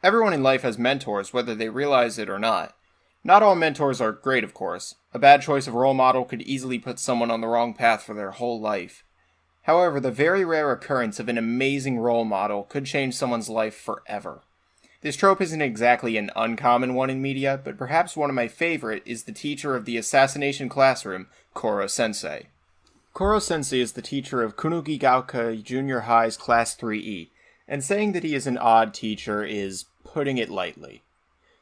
Everyone in life has mentors, whether they realize it or not. Not all mentors are great, of course. A bad choice of role model could easily put someone on the wrong path for their whole life. However, the very rare occurrence of an amazing role model could change someone's life forever. This trope isn't exactly an uncommon one in media, but perhaps one of my favorite is the teacher of the Assassination Classroom, Korosensei. Korosensei is the teacher of Kunugigaoka Junior High's Class 3E, and saying that he is an odd teacher is putting it lightly.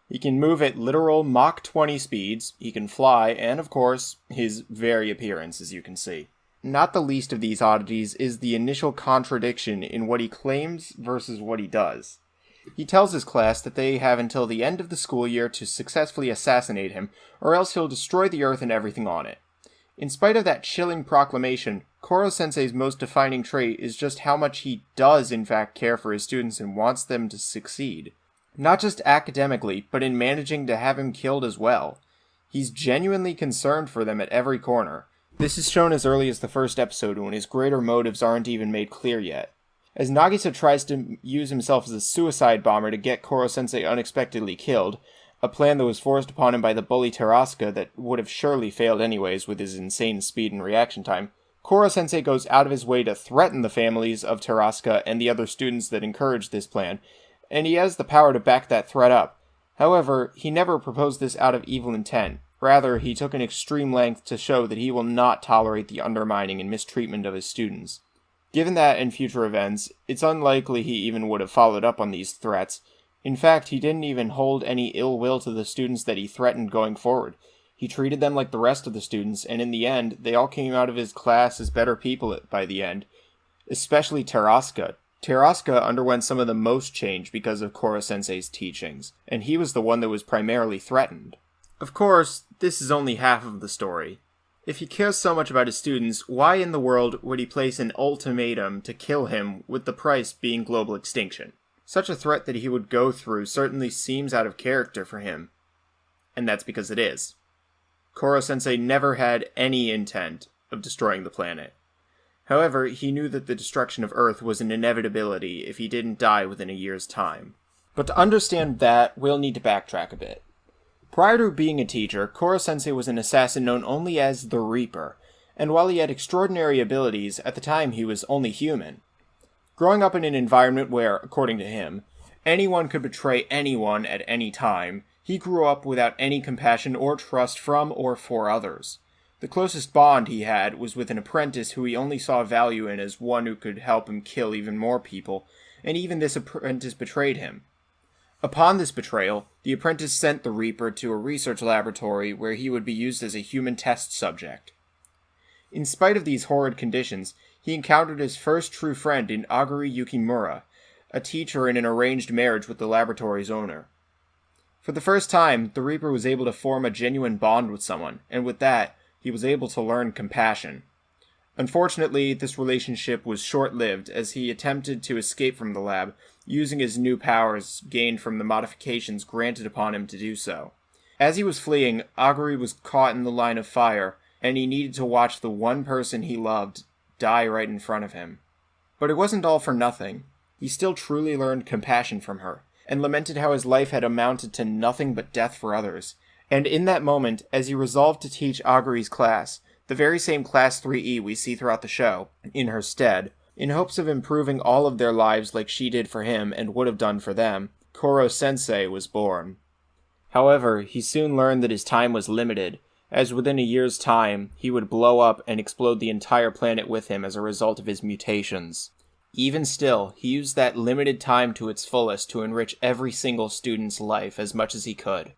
He can move at literal Mach 20 speeds, he can fly, and of course, his very appearance, as you can see. Not the least of these oddities is the initial contradiction in what he claims versus what he does. He tells his class that they have until the end of the school year to successfully assassinate him, or else he'll destroy the earth and everything on it. In spite of that chilling proclamation, Koro-sensei's most defining trait is just how much he does in fact care for his students and wants them to succeed. Not just academically, but in managing to have him killed as well. He's genuinely concerned for them at every corner. This is shown as early as the first episode when his greater motives aren't even made clear yet. As Nagisa tries to use himself as a suicide bomber to get Koro-sensei unexpectedly killed, a plan that was forced upon him by the bully Terasuka that would have surely failed anyways with his insane speed and reaction time, Koro-sensei goes out of his way to threaten the families of Terasuka and the other students that encouraged this plan, and he has the power to back that threat up. However, he never proposed this out of evil intent. Rather, he took an extreme length to show that he will not tolerate the undermining and mistreatment of his students. Given that and future events, it's unlikely he even would have followed up on these threats. In fact, he didn't even hold any ill will to the students that he threatened going forward. He treated them like the rest of the students, and in the end, they all came out of his class as better people by the end. Especially Terasuka. Terasuka underwent some of the most change because of Koro-sensei's teachings, and he was the one that was primarily threatened. Of course, this is only half of the story. If he cares so much about his students, why in the world would he place an ultimatum to kill him with the price being global extinction? Such a threat that he would go through certainly seems out of character for him. And that's because it is. Koro-sensei never had any intent of destroying the planet. However, he knew that the destruction of Earth was an inevitability if he didn't die within a year's time. But to understand that, we'll need to backtrack a bit. Prior to being a teacher, Koro-sensei was an assassin known only as the Reaper, and while he had extraordinary abilities, at the time he was only human. Growing up in an environment where, according to him, anyone could betray anyone at any time, he grew up without any compassion or trust from or for others. The closest bond he had was with an apprentice who he only saw value in as one who could help him kill even more people, and even this apprentice betrayed him. Upon this betrayal, the apprentice sent the Reaper to a research laboratory where he would be used as a human test subject. In spite of these horrid conditions, he encountered his first true friend in Aguri Yukimura, a teacher in an arranged marriage with the laboratory's owner. For the first time, the Reaper was able to form a genuine bond with someone, and with that, he was able to learn compassion. Unfortunately, this relationship was short-lived as he attempted to escape from the lab, using his new powers gained from the modifications granted upon him to do so. As he was fleeing, Aguri was caught in the line of fire, and he needed to watch the one person he loved die right in front of him. But it wasn't all for nothing. He still truly learned compassion from her, and lamented how his life had amounted to nothing but death for others. And in that moment, as he resolved to teach Aguri's class, the very same Class 3E we see throughout the show, in her stead, in hopes of improving all of their lives like she did for him and would have done for them, Koro-sensei was born. However, he soon learned that his time was limited, as within a year's time, he would blow up and explode the entire planet with him as a result of his mutations. Even still, he used that limited time to its fullest to enrich every single student's life as much as he could.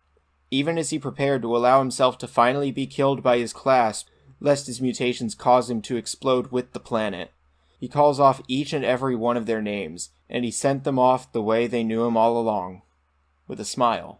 Even as he prepared to allow himself to finally be killed by his class, lest his mutations cause him to explode with the planet. He calls off each and every one of their names, and he sent them off the way they knew him all along, with a smile.